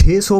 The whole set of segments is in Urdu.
600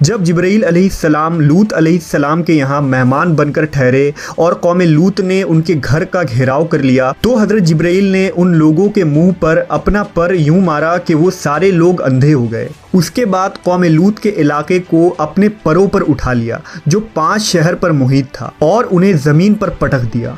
جب جبرائیل علیہ السلام لوط علیہ السلام کے یہاں مہمان بن کر ٹھہرے اور قوم لوط نے ان کے گھر کا گھیراؤ کر لیا تو حضرت جبرائیل نے ان لوگوں کے منہ پر اپنا پر یوں مارا کہ وہ سارے لوگ اندھے ہو گئے۔ اس کے بعد قوم لوط کے علاقے کو اپنے پروں پر اٹھا لیا جو 5 شہر پر محیط تھا اور انہیں زمین پر پٹک دیا۔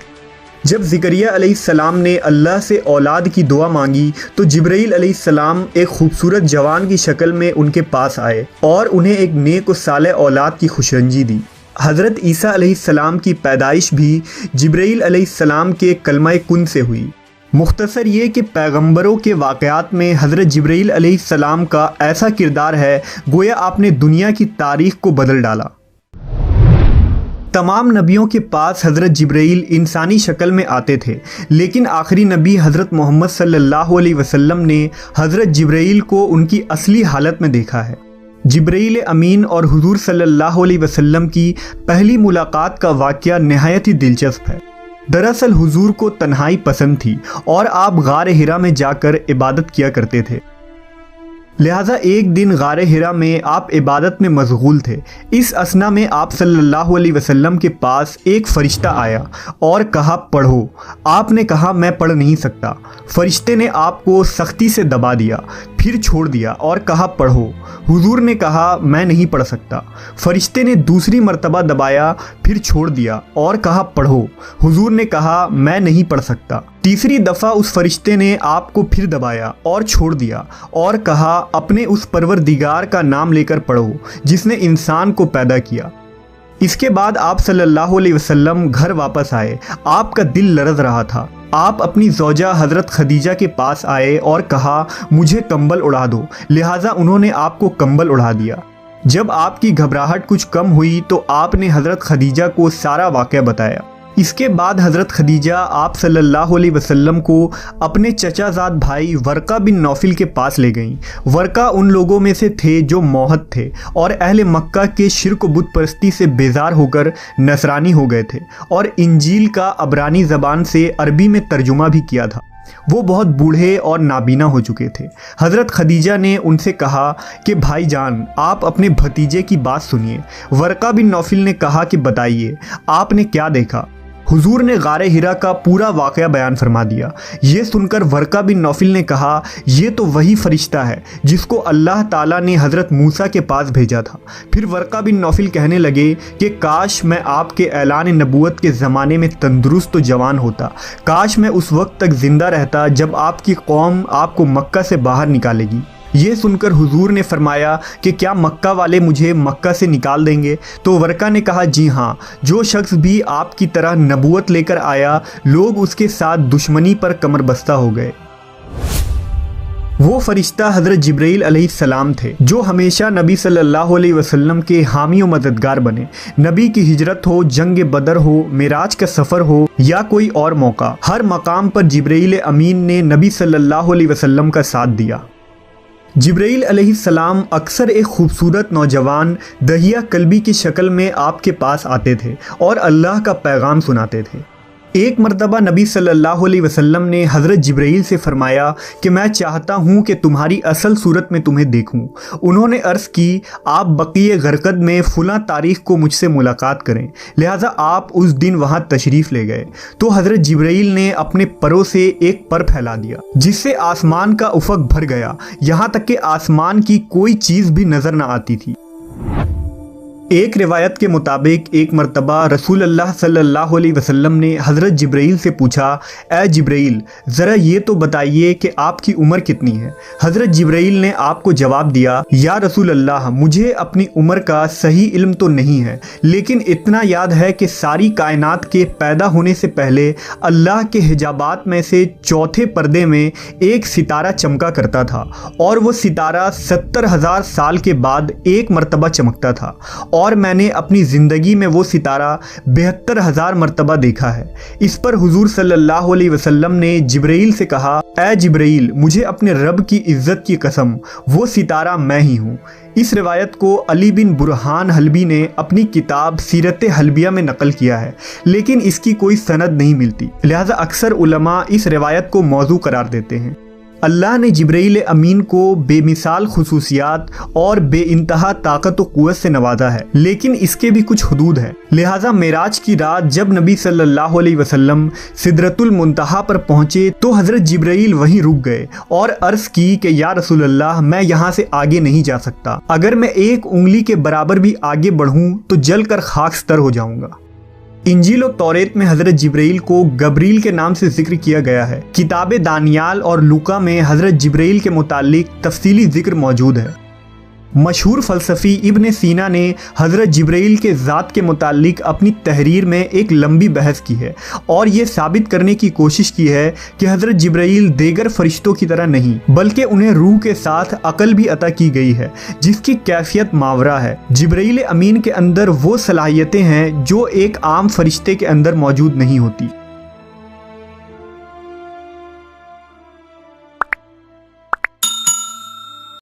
جب زکریا علیہ السلام نے اللہ سے اولاد کی دعا مانگی تو جبرائیل علیہ السلام ایک خوبصورت جوان کی شکل میں ان کے پاس آئے اور انہیں ایک نیک و صالح اولاد کی خوشرنجی دی۔ حضرت عیسیٰ علیہ السلام کی پیدائش بھی جبرائیل علیہ السلام کے کلمہ کن سے ہوئی۔ مختصر یہ کہ پیغمبروں کے واقعات میں حضرت جبرائیل علیہ السلام کا ایسا کردار ہے گویا آپ نے دنیا کی تاریخ کو بدل ڈالا۔ تمام نبیوں کے پاس حضرت جبرائیل انسانی شکل میں آتے تھے، لیکن آخری نبی حضرت محمد صلی اللہ علیہ وسلم نے حضرت جبرائیل کو ان کی اصلی حالت میں دیکھا ہے۔ جبرائیل امین اور حضور صلی اللہ علیہ وسلم کی پہلی ملاقات کا واقعہ نہایت ہی دلچسپ ہے۔ دراصل حضور کو تنہائی پسند تھی اور آپ غار حرا میں جا کر عبادت کیا کرتے تھے، لہٰذا ایک دن غار حرا میں آپ عبادت میں مشغول تھے۔ اس اثنا میں آپ صلی اللہ علیہ وسلم کے پاس ایک فرشتہ آیا اور کہا پڑھو۔ آپ نے کہا میں پڑھ نہیں سکتا۔ فرشتے نے آپ کو سختی سے دبا دیا، پھر چھوڑ دیا اور کہا پڑھو۔ حضور نے کہا میں نہیں پڑھ سکتا۔ فرشتے نے دوسری مرتبہ دبایا، پھر چھوڑ دیا اور کہا پڑھو۔ حضور نے کہا میں نہیں پڑھ سکتا۔ تیسری دفعہ اس فرشتے نے آپ کو پھر دبایا اور چھوڑ دیا اور کہا اپنے اس پروردگار کا نام لے کر پڑھو جس نے انسان کو پیدا کیا۔ اس کے بعد آپ صلی اللہ علیہ وسلم گھر واپس آئے۔ آپ کا دل لرز رہا تھا۔ آپ اپنی زوجہ حضرت خدیجہ کے پاس آئے اور کہا مجھے کمبل اڑا دو، لہٰذا انہوں نے آپ کو کمبل اڑا دیا۔ جب آپ کی گھبراہٹ کچھ کم ہوئی تو آپ نے حضرت خدیجہ کو سارا واقعہ بتایا۔ اس کے بعد حضرت خدیجہ آپ صلی اللہ علیہ وسلم کو اپنے چچا زاد بھائی ورقہ بن نوفل کے پاس لے گئیں۔ ورقہ ان لوگوں میں سے تھے جو موحد تھے اور اہل مکہ کے شرک و بت پرستی سے بیزار ہو کر نصرانی ہو گئے تھے اور انجیل کا عبرانی زبان سے عربی میں ترجمہ بھی کیا تھا۔ وہ بہت بوڑھے اور نابینا ہو چکے تھے۔ حضرت خدیجہ نے ان سے کہا کہ بھائی جان آپ اپنے بھتیجے کی بات سنیے۔ ورقہ بن نوفل نے کہا کہ بتائیے آپ نے کیا دیکھا؟ حضور نے غار حرا کا پورا واقعہ بیان فرما دیا۔ یہ سن کر ورقہ بن نوفل نے کہا یہ تو وہی فرشتہ ہے جس کو اللہ تعالیٰ نے حضرت موسیٰ کے پاس بھیجا تھا۔ پھر ورقہ بن نوفل کہنے لگے کہ کاش میں آپ کے اعلان نبوت کے زمانے میں تندرست و جوان ہوتا، کاش میں اس وقت تک زندہ رہتا جب آپ کی قوم آپ کو مکہ سے باہر نکالے گی۔ یہ سن کر حضور نے فرمایا کہ کیا مکہ والے مجھے مکہ سے نکال دیں گے؟ تو ورقہ نے کہا جی ہاں، جو شخص بھی آپ کی طرح نبوت لے کر آیا لوگ اس کے ساتھ دشمنی پر کمر بستہ ہو گئے۔ وہ فرشتہ حضرت جبرائیل علیہ السلام تھے جو ہمیشہ نبی صلی اللہ علیہ وسلم کے حامی و مددگار بنے۔ نبی کی ہجرت ہو، جنگ بدر ہو، معراج کا سفر ہو یا کوئی اور موقع، ہر مقام پر جبرائیل امین نے نبی صلی اللہ علیہ وسلم کا ساتھ دیا۔ جبرائیل علیہ السلام اکثر ایک خوبصورت نوجوان دہیہ قلبی کی شکل میں آپ کے پاس آتے تھے اور اللہ کا پیغام سناتے تھے۔ ایک مرتبہ نبی صلی اللہ علیہ وسلم نے حضرت جبرائیل سے فرمایا کہ میں چاہتا ہوں کہ تمہاری اصل صورت میں تمہیں دیکھوں۔ انہوں نے عرض کی آپ بقیع غرقد میں فلاں تاریخ کو مجھ سے ملاقات کریں، لہٰذا آپ اس دن وہاں تشریف لے گئے تو حضرت جبرائیل نے اپنے پروں سے ایک پر پھیلا دیا جس سے آسمان کا افق بھر گیا، یہاں تک کہ آسمان کی کوئی چیز بھی نظر نہ آتی تھی۔ ایک روایت کے مطابق ایک مرتبہ رسول اللہ صلی اللہ علیہ وسلم نے حضرت جبرائیل سے پوچھا اے جبرائیل ذرا یہ تو بتائیے کہ آپ کی عمر کتنی ہے؟ حضرت جبرائیل نے آپ کو جواب دیا یا رسول اللہ مجھے اپنی عمر کا صحیح علم تو نہیں ہے، لیکن اتنا یاد ہے کہ ساری کائنات کے پیدا ہونے سے پہلے اللہ کے حجابات میں سے چوتھے پردے میں ایک ستارہ چمکا کرتا تھا اور وہ ستارہ 70,000 سال کے بعد ایک مرتبہ چمکتا تھا، اور میں نے اپنی زندگی میں وہ ستارہ 72,000 مرتبہ دیکھا ہے۔ اس پر حضور صلی اللہ علیہ وسلم نے جبرائیل سے کہا اے جبرائیل مجھے اپنے رب کی عزت کی قسم وہ ستارہ میں ہی ہوں۔ اس روایت کو علی بن برہان حلبی نے اپنی کتاب سیرت حلبیہ میں نقل کیا ہے، لیکن اس کی کوئی سند نہیں ملتی، لہذا اکثر علماء اس روایت کو موضوع قرار دیتے ہیں۔ اللہ نے جبرائیل امین کو بے مثال خصوصیات اور بے انتہا طاقت و قوت سے نوازا ہے، لیکن اس کے بھی کچھ حدود ہیں۔ لہٰذا معراج کی رات جب نبی صلی اللہ علیہ وسلم سدرۃ المنتہا پر پہنچے تو حضرت جبرائیل وہیں رک گئے اور عرض کی کہ یا رسول اللہ، میں یہاں سے آگے نہیں جا سکتا، اگر میں ایک انگلی کے برابر بھی آگے بڑھوں تو جل کر خاکستر ہو جاؤں گا۔ انجیل و توریت میں حضرت جبرائیل کو گبریل کے نام سے ذکر کیا گیا ہے۔ کتاب دانیال اور لوکا میں حضرت جبرائیل کے متعلق تفصیلی ذکر موجود ہے۔ مشہور فلسفی ابن سینا نے حضرت جبرائیل کے ذات کے متعلق اپنی تحریر میں ایک لمبی بحث کی ہے اور یہ ثابت کرنے کی کوشش کی ہے کہ حضرت جبرائیل دیگر فرشتوں کی طرح نہیں، بلکہ انہیں روح کے ساتھ عقل بھی عطا کی گئی ہے جس کی کیفیت ماورا ہے۔ جبرائیل امین کے اندر وہ صلاحیتیں ہیں جو ایک عام فرشتے کے اندر موجود نہیں ہوتی۔